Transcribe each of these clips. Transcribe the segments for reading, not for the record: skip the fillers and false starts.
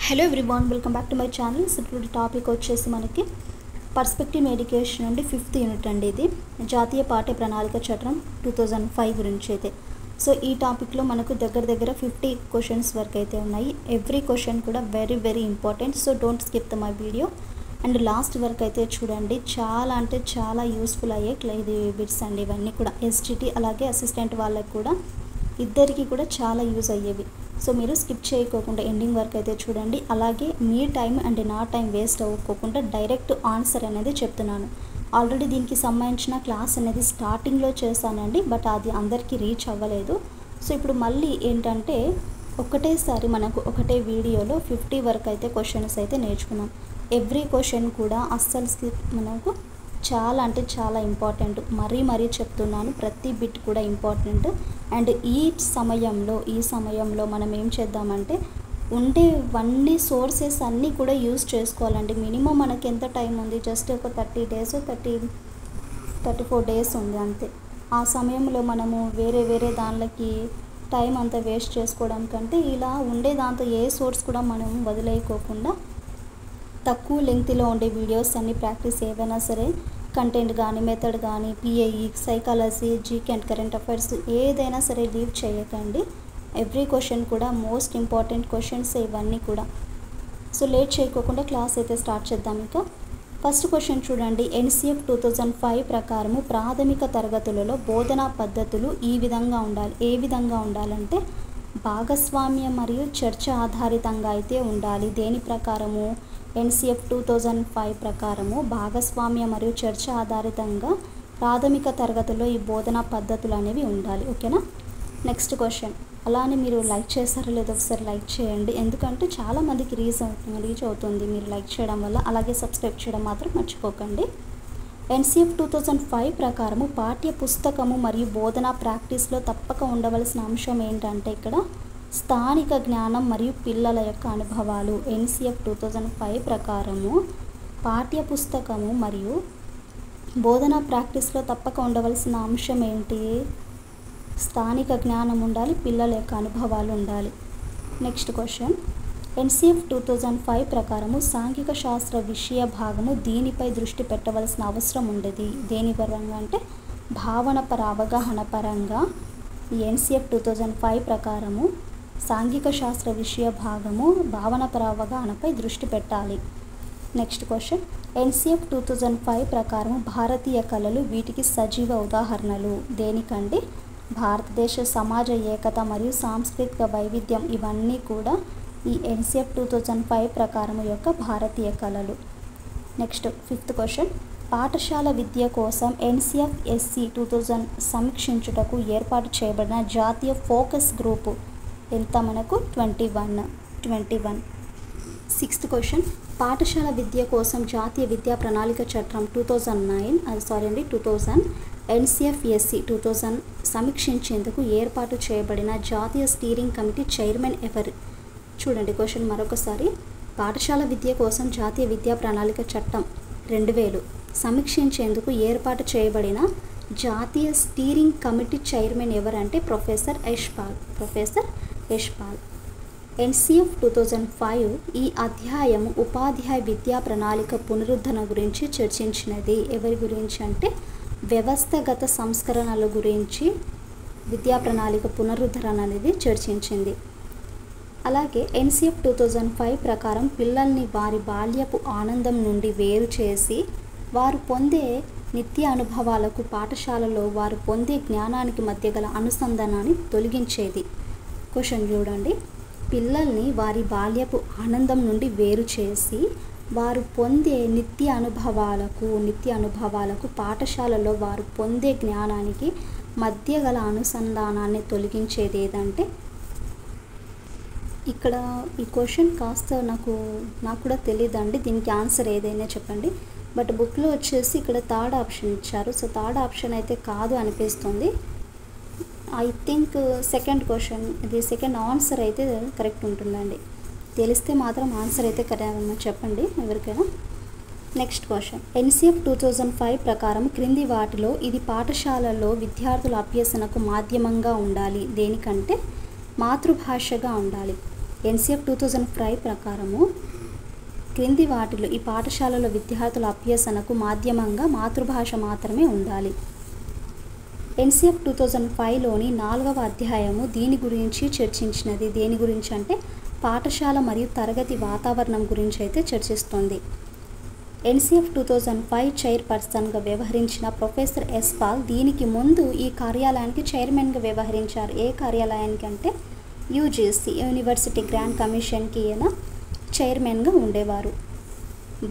Hello everyone, welcome back to my channel. So ఇప్పుడు topic వచ్చేసి మనకి పర్స్పెక్టివ్ ఎడ్యుకేషన్ నుండి 5th యూనిట్ అండి. ఇది జాతీయ పాఠ్య ప్రణాళిక చట్టం 2005 గురించి అయితే. సో ఈ టాపిక్లో మనకు దగ్గర 50 క్వశ్చన్స్ వరకు అయితే ఉన్నాయి. ఎవ్రీ క్వశ్చన్ కూడా very important. So don't skip the my video and last వరకు అయితే చూడండి. చాలా అంటే చాలా యూస్ఫుల్ అయ్యే ఇది బిట్స్ అండి. ఇవన్నీ కూడా ఎస్జిటి అలాగే అసిస్టెంట్ వాళ్ళకి కూడా ఇద్దరికి కూడా చాలా యూజ్ అయ్యేవి. సో మీరు స్కిప్ చేయకోకుండా ఎండింగ్ వరకు అయితే చూడండి. అలాగే మీ టైం అండ్ నా టైం వేస్ట్ అవ్వకోకుండా డైరెక్ట్ ఆన్సర్ అనేది చెప్తున్నాను. ఆల్రెడీ దీనికి సంబంధించిన క్లాస్ అనేది స్టార్టింగ్లో చేశానండి, బట్ అది అందరికీ రీచ్ అవ్వలేదు. సో ఇప్పుడు మళ్ళీ ఏంటంటే ఒకటేసారి మనకు ఒకటే వీడియోలో 50 వరకు అయితే క్వశ్చన్స్ అయితే నేర్చుకున్నాం. ఎవ్రీ క్వశ్చన్ కూడా అస్సలు స్కిప్ మనకు చాలా అంటే చాలా ఇంపార్టెంట్. మరీ చెప్తున్నాను, ప్రతి బిట్ కూడా ఇంపార్టెంట్. అండ్ ఈ సమయంలో మనం ఏం చేద్దామంటే ఉండేవన్నీ సోర్సెస్ అన్నీ కూడా యూజ్ చేసుకోవాలండి. మినిమం మనకి ఎంత టైం ఉంది, జస్ట్ ఒక 30 days 34 days ఉంది అంతే. ఆ సమయంలో మనము వేరే దానిలకి టైం అంతా వేస్ట్ చేసుకోవడం కంటే ఇలా ఉండే దాంతో ఏ సోర్స్ కూడా మనం వదిలేయకోకుండా తక్కువ లెంగ్త్లో ఉండే వీడియోస్ అన్ని ప్రాక్టీస్ ఏదైనా సరే కంటెంట్ కానీ మెథడ్ కానీ PIE psychology GK and current affairs ఏదైనా సరే లీవ్ చేయకండి. ఎవ్రీ క్వశ్చన్ కూడా మోస్ట్ ఇంపార్టెంట్ క్వశ్చన్స్ ఇవన్నీ కూడా. సో లేట్ చేయకోకుండా క్లాస్ అయితే స్టార్ట్ చేద్దాం. ఇక ఫస్ట్ క్వశ్చన్ చూడండి. ఎన్సిఎఫ్ 2005 ప్రకారము ప్రాథమిక తరగతులలో బోధనా పద్ధతులు ఈ విధంగా ఉండాలి. ఏ విధంగా ఉండాలంటే భాగస్వామ్య మరియు చర్చ ఆధారితంగా అయితే ఉండాలి. దేని ప్రకారము? ఎన్సిఎఫ్ 2005 ప్రకారము భాగస్వామ్య మరియు చర్చ ఆధారితంగా ప్రాథమిక తరగతుల్లో ఈ బోధనా పద్ధతులు అనేవి ఉండాలి. ఓకేనా? Next question. అలానే మీరు లైక్ చేస్తారో లేదో ఒకసారి లైక్ చేయండి, ఎందుకంటే చాలామందికి రీచ్ అవుతుంది మీరు లైక్ చేయడం వల్ల. అలాగే సబ్స్క్రైబ్ చేయడం మాత్రం మర్చిపోకండి. ఎన్సిఎఫ్ 2005 ప్రకారము పాఠ్య పుస్తకము మరియు బోధనా ప్రాక్టీస్లో తప్పక ఉండవలసిన అంశం ఏంటంటే ఇక్కడ స్థానిక జ్ఞానం మరియు పిల్లల యొక్క అనుభవాలు. ఎన్సిఎఫ్ 2005 ప్రకారము పాఠ్య పుస్తకము మరియు బోధనా ప్రాక్టీస్లో తప్పక ఉండవలసిన అంశం ఏంటి? స్థానిక జ్ఞానం ఉండాలి, పిల్లల యొక్క అనుభవాలు ఉండాలి. Next question. ఎన్సిఎఫ్ 2005 ప్రకారము సాంఘిక శాస్త్ర విషయ భాగము దీనిపై దృష్టి పెట్టవలసిన అవసరం ఉండేది. దేని పరంగా అంటే అవగాహన పరంగా ఈ ఎన్సిఎఫ్ 2005 ప్రకారము సాంఘిక శాస్త్ర విషయ భాగము భావనపర అవగాహనపై దృష్టి పెట్టాలి. Next question. ఎన్సిఎఫ్ 2005 ప్రకారము భారతీయ కళలు వీటికి సజీవ ఉదాహరణలు. దేనికండి? భారతదేశ సమాజ ఏకత మరియు సాంస్కృతిక వైవిధ్యం ఇవన్నీ కూడా ఈ ఎన్సిఎఫ్ 2005 ప్రకారము యొక్క భారతీయ కళలు. Next 5th question. పాఠశాల విద్య కోసం ఎన్సిఎఫ్ ఎస్సి 2000 సమీక్షించుటకు ఏర్పాటు చేయబడిన జాతీయ ఫోకస్ గ్రూపు ఎంత? మనకు 21. 6th question. పాఠశాల విద్య కోసం జాతీయ విద్యా ప్రణాళిక చట్టం 2000 ఎన్సిఎఫ్ ఎస్సి 2000 సమీక్షించేందుకు ఏర్పాటు చేయబడిన జాతీయ స్టీరింగ్ కమిటీ చైర్మన్ ఎవరు? చూడండి క్వశ్చన్ మరొకసారి. పాఠశాల విద్య కోసం జాతీయ విద్యా ప్రణాళిక చట్టం 2000 సమీక్షించేందుకు ఏర్పాటు చేయబడిన జాతీయ స్టీరింగ్ కమిటీ చైర్మన్ ఎవరంటే ప్రొఫెసర్ యశ్పాల్. ఎన్సిఎఫ్ 2005 ఈ అధ్యాయం ఉపాధ్యాయ విద్యా ప్రణాళిక పునరుద్ధరణ గురించి చర్చించినది. ఎవరి గురించి అంటే వ్యవస్థగత సంస్కరణల గురించి విద్యా ప్రణాళిక పునరుద్ధరణ అనేది చర్చించింది. అలాగే ఎన్సిఎఫ్ 2005 ప్రకారం పిల్లల్ని వారి బాల్యపు ఆనందం నుండి వేరు చేసి వారు పొందే నిత్య అనుభవాలకు పాఠశాలలో వారు పొందే జ్ఞానానికి మధ్య గల అనుసంధానాన్ని తొలగించేది. క్వశ్చన్ చూడండి. పిల్లల్ని వారి బాల్యపు ఆనందం నుండి వేరు చేసి వారు పొందే నిత్య అనుభవాలకు పాఠశాలలో వారు పొందే జ్ఞానానికి మధ్య గల అనుసంధానాన్ని తొలగించేది ఏదంటే ఇక్కడ ఈ క్వశ్చన్ కాస్త నాకు కూడా తెలియదండి. దీనికి ఆన్సర్ ఏదైనా చెప్పండి. బట్ బుక్లో వచ్చేసి ఇక్కడ థర్డ్ ఆప్షన్ ఇచ్చారు. సో థర్డ్ ఆప్షన్ అయితే కాదు అనిపిస్తుంది. ఐ థింక్ సెకండ్ క్వశ్చన్, ఇది సెకండ్ ఆన్సర్ అయితే కరెక్ట్ ఉంటుందండి. తెలిస్తే మాత్రం ఆన్సర్ అయితే చెప్పండి ఎవరికైనా. Next question. ఎన్సిఎఫ్ 2005 ప్రకారం క్రింది వాటిలో ఇది పాఠశాలల్లో విద్యార్థుల అభ్యసనకు మాధ్యమంగా ఉండాలి. దేనికంటే మాతృభాషగా ఉండాలి. ఎన్సిఎఫ్ 2005 ప్రకారము క్రింది వాటిలో ఈ పాఠశాలలో విద్యార్థుల అభ్యసనకు మాధ్యమంగా మాతృభాష మాత్రమే ఉండాలి. ఎన్సిఎఫ్ 2005లోని 4వ అధ్యాయము దీని గురించి చర్చించినది. దేని గురించి అంటే పాఠశాల మరియు తరగతి వాతావరణం గురించి అయితే చర్చిస్తుంది. ఎన్సిఎఫ్ 2005 చైర్పర్సన్గా వ్యవహరించిన ప్రొఫెసర్ ఎస్ పాల్ దీనికి ముందు ఈ కార్యాలయానికి చైర్మన్గా వ్యవహరించారు. ఏ కార్యాలయానికి అంటే యూజీసీ యూనివర్సిటీ గ్రాంట్ కమిషన్కి ఈయన చైర్మన్గా ఉండేవారు.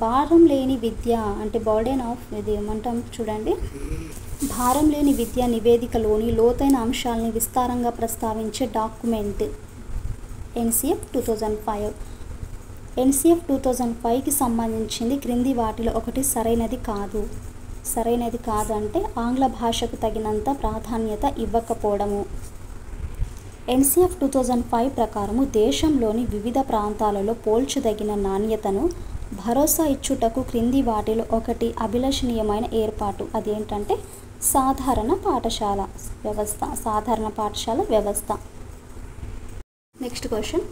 భారం లేని విద్య అంటే బర్డెన్ ఆఫ్ ఇది ఏమంటాం చూడండి. భారం లేని విద్య నివేదికలోని లోతైన అంశాలని విస్తారంగా ప్రస్తావించే డాక్యుమెంట్ ఎన్సిఎఫ్ 2005. ఎన్సిఎఫ్ 2005కి సంబంధించింది క్రింది వాటిలో ఒకటి సరైనది కాదు. సరైనది కాదు అంటే ఆంగ్ల భాషకు తగినంత ప్రాధాన్యత ఇవ్వకపోవడము. ఎన్సిఎఫ్ 2005 ప్రకారము దేశంలోని వివిధ ప్రాంతాలలో పోల్చదగిన నాణ్యతను భరోసా ఇచ్చుటకు క్రింది వాటిలో ఒకటి అభిలషణీయమైన ఏర్పాటు. అదేంటంటే సాధారణ పాఠశాల వ్యవస్థ. Next question.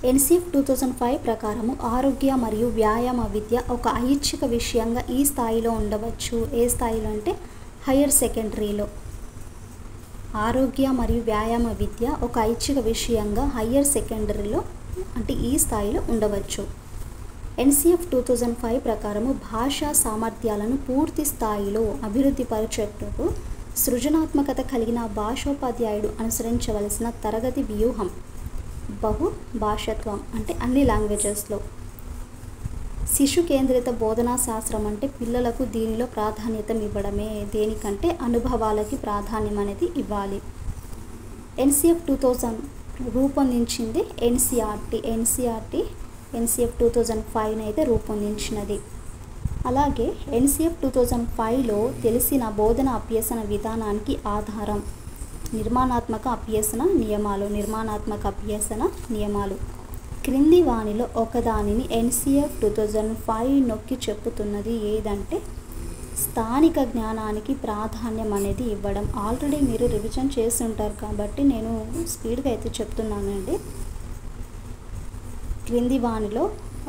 ఎన్సిఎఫ్ 2005 ప్రకారము ఆరోగ్య మరియు వ్యాయామ విద్య ఒక ఐచ్ఛిక విషయంగా ఈ స్థాయిలో ఉండవచ్చు. ఏ స్థాయిలో అంటే హయ్యర్ సెకండరీలో. ఆరోగ్య మరియు వ్యాయామ విద్య ఒక ఐచ్ఛిక విషయంగా హయ్యర్ సెకండరీలో అంటే ఈ స్థాయిలో ఉండవచ్చు. ఎన్సిఎఫ్ 2005 ప్రకారము భాషా సామర్థ్యాలను పూర్తి స్థాయిలో అభివృద్ధి పరచుటకు సృజనాత్మకత కలిగిన భాషోపాధ్యాయుడు అనుసరించవలసిన తరగతి వ్యూహం బహుభాషత్వం అంటే అన్ని లాంగ్వేజెస్లో. శిశు కేంద్రిత బోధనా శాస్త్రం అంటే పిల్లలకు దీనిలో ప్రాధాన్యత ఇవ్వడమే. దేనికంటే అనుభవాలకి ప్రాధాన్యం అనేది ఇవ్వాలి. ఎన్సిఎఫ్ 2000 రూపొందించింది ఎన్సిఎఫ్ 2005 అయితే రూపొందించినది. అలాగే ఎన్సిఎఫ్ 2005లో తెలిసిన బోధన అభ్యసన విధానానికి ఆధారం నిర్మాణాత్మక అభ్యసన నియమాలు. క్రింది వానిలో ఒకదానిని ఎన్సిఎఫ్ 2005 నొక్కి చెప్పుతున్నది ఏదంటే స్థానిక జ్ఞానానికి ప్రాధాన్యం అనేది ఇవ్వడం. ఆల్రెడీ మీరు రివిజన్ చేసి ఉంటారు కాబట్టి నేను స్పీడ్గా అయితే చెప్తున్నానండి. క్రింది వానిలో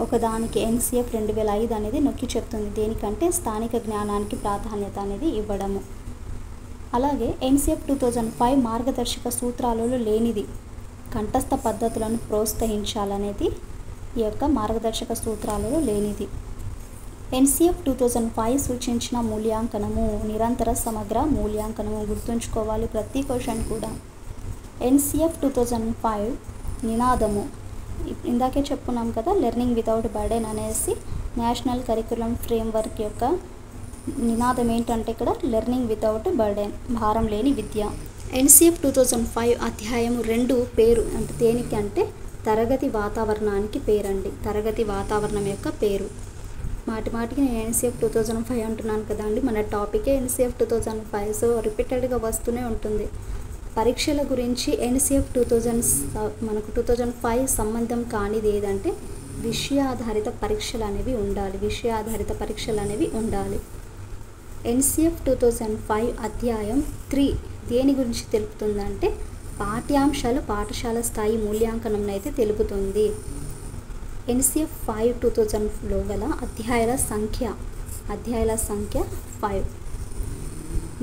ఒకదానికి ఎన్సిఎఫ్ 2005 అనేది నొక్కి చెప్తుంది. దేనికంటే స్థానిక జ్ఞానానికి ప్రాధాన్యత అనేది ఇవ్వడము. అలాగే ఎన్సిఎఫ్ 2005 మార్గదర్శక సూత్రాలలో లేనిది కంఠస్థ పద్ధతులను ప్రోత్సహించాలనేది ఈ యొక్క మార్గదర్శక సూత్రాలలో లేనిది. ఎన్సిఎఫ్ 2005 సూచించిన మూల్యాంకనము నిరంతర సమగ్ర మూల్యాంకనము. గుర్తుంచుకోవాలి ప్రతి క్వశ్చన్ కూడా. ఎన్సిఎఫ్ 2005 నినాదము ఇందాకే చెప్పుకున్నాం కదా, లెర్నింగ్ వితౌట్ బర్డెన్ అనేసి నేషనల్ కరికులం ఫ్రేమ్వర్క్ యొక్క నినాదం ఏంటంటే ఇక్కడ లెర్నింగ్ వితౌట్ బర్డెన్ భారం లేని విద్య. ఎన్సిఎఫ్ 2005 అధ్యాయం 2 పేరు అంటే దేనికి అంటే తరగతి వాతావరణానికి పేరండి. తరగతి వాతావరణం యొక్క పేరు. మాటిమాటికి నేను ఎన్సిఎఫ్ 2005 అంటున్నాను కదండి, మన టాపికే ఎన్సిఎఫ్ 2005. సో రిపీటెడ్గా వస్తూనే ఉంటుంది. పరీక్షల గురించి ఎన్సిఎఫ్ 2005 సంబంధం కానిది ఏదంటే విషయాధారిత పరీక్షలు అనేవి ఉండాలి. ఎన్సిఎఫ్ 2005 అధ్యాయం 3 దేని గురించి తెలుపుతుందంటే పాఠ్యాంశాలు పాఠశాల స్థాయి మూల్యాంకనం అయితే తెలుపుతుంది. ఎన్సిఎఫ్ 2005లో గల అధ్యాయాల సంఖ్య 5.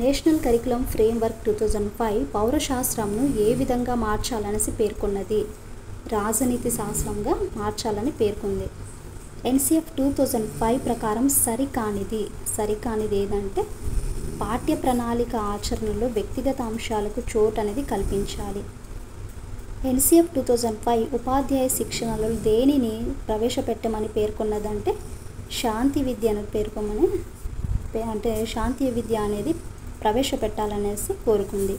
నేషనల్ కరికులం ఫ్రేమ్వర్క్ 2005 పౌరశాస్త్రంను ఏ విధంగా మార్చాలనేసి పేర్కొన్నది. రాజనీతి శాస్త్రంగా మార్చాలని పేర్కొంది. ఎన్సిఎఫ్ 2005 ప్రకారం సరికానిది ఏదంటే పాఠ్య ప్రణాళిక ఆచరణలో వ్యక్తిగత అంశాలకు చోటు అనేది కల్పించాలి. ఎన్సిఎఫ్ 2005 ఉపాధ్యాయ శిక్షణలో దేనిని ప్రవేశపెట్టమని పేర్కొన్నదంటే శాంతి విద్యను శాంతి విద్య అనేది ప్రవేశపెట్టాలనేసి కోరుకుంది.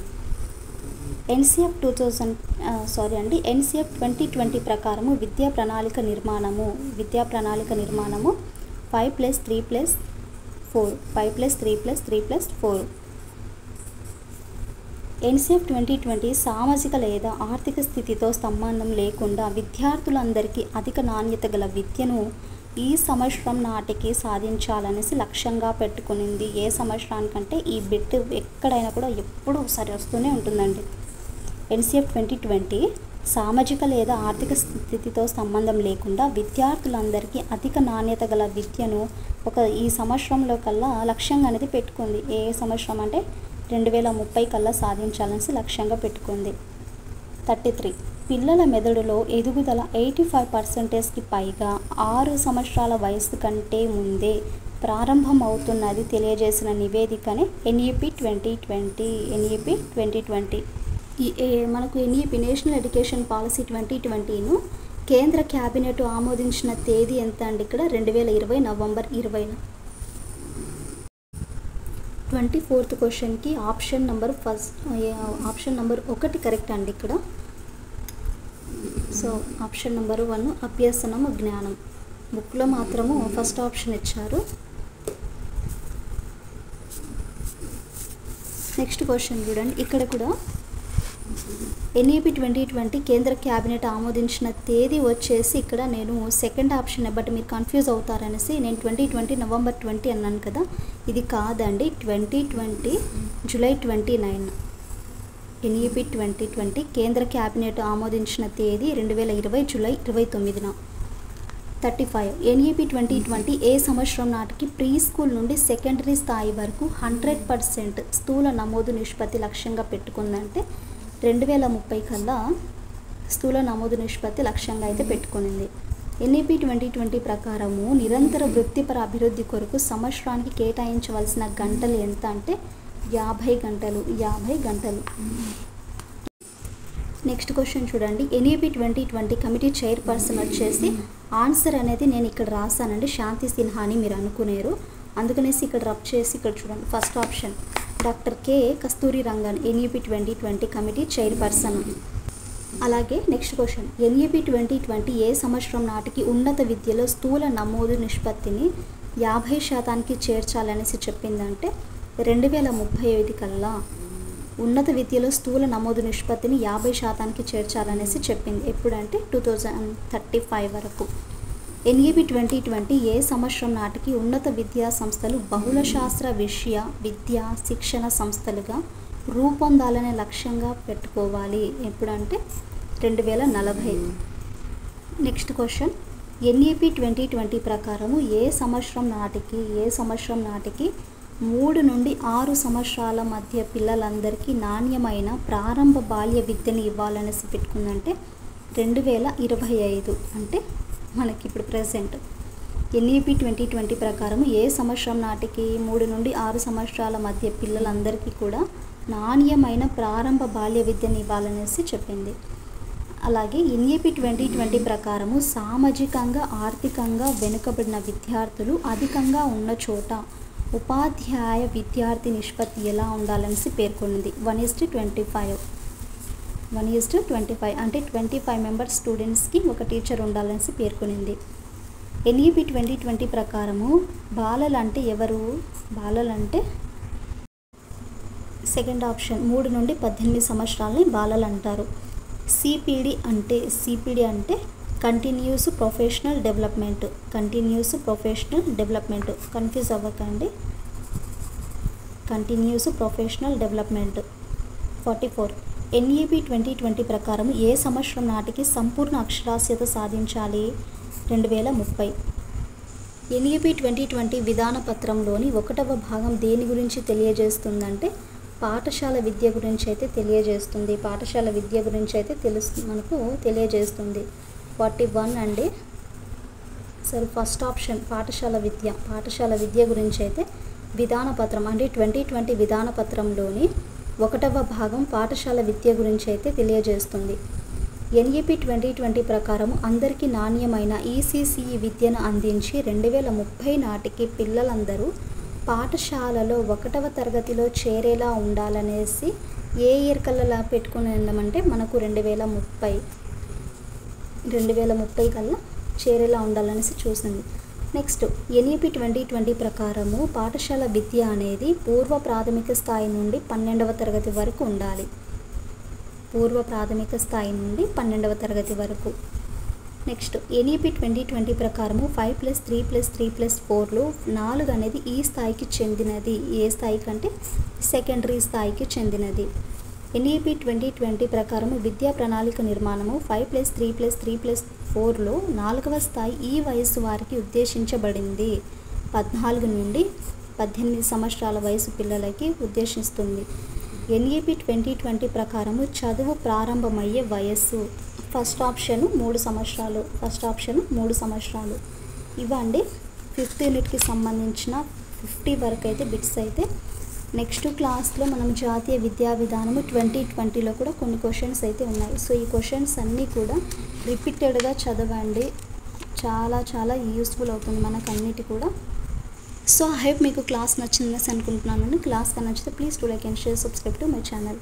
ఎన్సిఎఫ్ 2020 ప్రకారము విద్యా ప్రణాళిక నిర్మాణము 5+3+4 ఎన్సిఎఫ్ 2020 సామాజిక లేదా ఆర్థిక స్థితితో సంబంధం లేకుండా విద్యార్థులందరికీ అధిక నాణ్యత గల విద్యను ఈ సంవత్సరం నాటికి సాధించాలనేసి లక్ష్యంగా పెట్టుకునింది. ఏ సంవత్సరానికంటే ఈ బిట్ ఎక్కడైనా కూడా ఎప్పుడూ ఒకసారి వస్తూనే ఉంటుందండి. ఎన్సిఎఫ్ 2020 సామాజిక లేదా ఆర్థిక స్థితితో సంబంధం లేకుండా విద్యార్థులందరికీ అధిక నాణ్యత గల విద్యను ఈ సంవత్సరంలో కల్లా లక్ష్యంగా అనేది పెట్టుకుంది. ఏ సంవత్సరం అంటే 2030 కల్లా సాధించాలని లక్ష్యంగా పెట్టుకుంది. 33 పిల్లల మెదడులో ఎదుగుదల 85%కి పైగా 6 సంవత్సరాల వయస్సు కంటే ముందే ప్రారంభమవుతున్నది తెలియజేసిన నివేదికనే NEP 2020. మనకు NEP నేషనల్ ఎడ్యుకేషన్ పాలసీ 2020ను కేంద్ర క్యాబినెట్ ఆమోదించిన తేదీ ఎంత అండి? ఇక్కడ 2020 నవంబర్ 20. 24th క్వశ్చన్కి ఆప్షన్ నెంబర్ 1 కరెక్ట్ అండి ఇక్కడ. సో ఆప్షన్ నెంబర్ 1 అభ్యసనం జ్ఞానం. బుక్లో మాత్రము ఫస్ట్ ఆప్షన్ ఇచ్చారు. నెక్స్ట్ క్వశ్చన్ చూడండి. ఇక్కడ కూడా NEP 2020 కేంద్ర క్యాబినెట్ ఆమోదించిన తేదీ వచ్చేసి ఇక్కడ నేను సెకండ్ ఆప్షన్, బట్ మీరు కన్ఫ్యూజ్ అవుతారనేసి నేను 2020 నవంబర్ 20 అన్నాను కదా, ఇది కాదండి. 2020 జూలై 29. NEP 2020 కేంద్ర క్యాబినెట్ ఆమోదించిన తేదీ 2020 జూలై 29న. 35 NEP 2020 ఏ సంవత్సరం నాటికి ప్రీ స్కూల్ నుండి సెకండరీ స్థాయి వరకు 100% స్థూల నమోదు నిష్పత్తి లక్ష్యంగా పెట్టుకుందంటే 2030 కల్లా స్థూల నమోదు నిష్పత్తి లక్ష్యంగా అయితే పెట్టుకునింది. NEP 2020 ప్రకారము నిరంతర వృత్తిపర అభివృద్ధి కొరకు సంవత్సరానికి కేటాయించవలసిన గంటలు ఎంత అంటే 50 గంటలు. నెక్స్ట్ క్వశ్చన్ చూడండి. NEP 2020 కమిటీ చైర్పర్సన్ వచ్చేసి ఆన్సర్ అనేది నేను ఇక్కడ రాశానండి, శాంతి సిన్హా అని మీరు అనుకునేరు, అందుకనేసి ఇక్కడ రబ్ చేసి ఇక్కడ చూడండి. First option doctor K. కస్తూరి రంగన్ NEP 2020 కమిటీ చైర్పర్సన్. అలాగే నెక్స్ట్ క్వశ్చన్ NEP 2020 ఏ సంవత్సరం నాటికి ఉన్నత విద్యలో స్థూల నమోదు నిష్పత్తిని 50% చేర్చాలనేసి చెప్పిందంటే 2035 కల్లా ఉన్నత విద్యలో స్థూల నమోదు నిష్పత్తిని 50% చేర్చాలనేసి చెప్పింది. ఎప్పుడంటే 2035 వరకు. NEP 2020 ఏ సంవత్సరం నాటికి ఉన్నత విద్యా సంస్థలు బహుళశాస్త్ర విద్యా శిక్షణ సంస్థలుగా రూపొందాలనే లక్ష్యంగా పెట్టుకోవాలి. ఎప్పుడంటే 2040. నెక్స్ట్ క్వశ్చన్ NEP 2020 ప్రకారము ఏ సంవత్సరం నాటికి 3 నుండి 6 సంవత్సరాల మధ్య పిల్లలందరికీ నాణ్యమైన ప్రారంభ బాల్య విద్యను ఇవ్వాలనేసి పెట్టుకుందంటే 2025. అంటే మనకి ఇప్పుడు ప్రెసెంట్ NEP 2020 ప్రకారం ఏ సంవత్సరం నాటికి 3 నుండి 6 సంవత్సరాల మధ్య పిల్లలందరికీ కూడా నాణ్యమైన ప్రారంభ బాల్య విద్యను ఇవ్వాలనేసి చెప్పింది. అలాగే NEP 2020 ప్రకారము సామాజికంగా ఆర్థికంగా వెనుకబడిన విద్యార్థులు అధికంగా ఉన్న చోట ఉపాధ్యాయ విద్యార్థి నిష్పత్తి ఎలా ఉండాలనేసి పేర్కొన్నది. 1:25 అంటే 25 మెంబర్స్ స్టూడెంట్స్కి ఒక టీచర్ ఉండాలనేసి పేర్కొనింది. NEP 2020 ప్రకారము బాలలు అంటే ఎవరు? బాలలంటే సెకండ్ ఆప్షన్ 3 నుండి 18 సంవత్సరాలని బాలలు అంటారు. CPD అంటే కంటిన్యూస్ ప్రొఫెషనల్ డెవలప్మెంట్. కన్ఫ్యూజ్ అవ్వకండి. Continuous professional development. 44 NEP 2020 ప్రకారం ఏ సంవత్సరం నాటికి సంపూర్ణ అక్షరాస్యత సాధించాలి? 2030. NEP 2020 విధాన పత్రంలోని 1వ భాగం దేని గురించి తెలియజేస్తుందంటే పాఠశాల విద్య గురించి అయితే తెలియజేస్తుంది. మనకు తెలియజేస్తుంది. 41 అండి. సరే, ఫస్ట్ ఆప్షన్ పాఠశాల విద్య గురించి అయితే విధాన పత్రం అంటే 2020 విధాన పత్రంలోని 1వ భాగం పాఠశాల విద్య గురించి అయితే తెలియజేస్తుంది. NEP 2020 ప్రకారం అందరికీ నాణ్యమైన ECCE విద్యను అందించి 2030 నాటికి పిల్లలందరూ పాఠశాలలో 1వ తరగతిలో చేరేలా ఉండాలనేసి ఏ ఇయర్ కల్లా పెట్టుకుని ఉందామంటే మనకు 2030 కల్లా చేరేలా ఉండాలనేసి చూసింది. నెక్స్ట్ NEP 2020 ప్రకారము పాఠశాల విద్య అనేది పూర్వ ప్రాథమిక స్థాయి నుండి 12వ తరగతి వరకు ఉండాలి. నెక్స్ట్ NEP 2020 ప్రకారము 5+3+3+4లో 4 అనేది ఈ స్థాయికి చెందినది. ఏ స్థాయికి అంటే సెకండరీ స్థాయికి చెందినది. ఎన్ఈపి 2020 ప్రకారం విద్యా ప్రణాళిక నిర్మాణము 5+3+3+4లో 4వ స్థాయి ఈ వయసు వారికి ఉద్దేశించబడింది. 14 నుండి 18 సంవత్సరాల వయసు పిల్లలకి ఉద్దేశిస్తుంది. ఎన్ఈపి 2020 ప్రకారము చదువు ప్రారంభమయ్యే వయస్సు ఫస్ట్ ఆప్షన్ 3 సంవత్సరాలు. ఇవ్వండి 5th యూనిట్కి సంబంధించిన 50 వరకు అయితే బిట్స్ అయితే. నెక్స్ట్ క్లాస్లో మనం జాతీయ విద్యా విధానము 2020లో కూడా కొన్ని క్వశ్చన్స్ అయితే ఉన్నాయి. సో ఈ క్వశ్చన్స్ అన్నీ కూడా రిపీటెడ్గా చదవండి, చాలా యూస్ఫుల్ అవుతుంది మనకు అన్నిటి కూడా. సో ఐ హోప్ మీకు క్లాస్ నచ్చిందని అనుకుంటున్నాను. క్లాస్ నచ్చితే please do like and share, subscribe to my channel.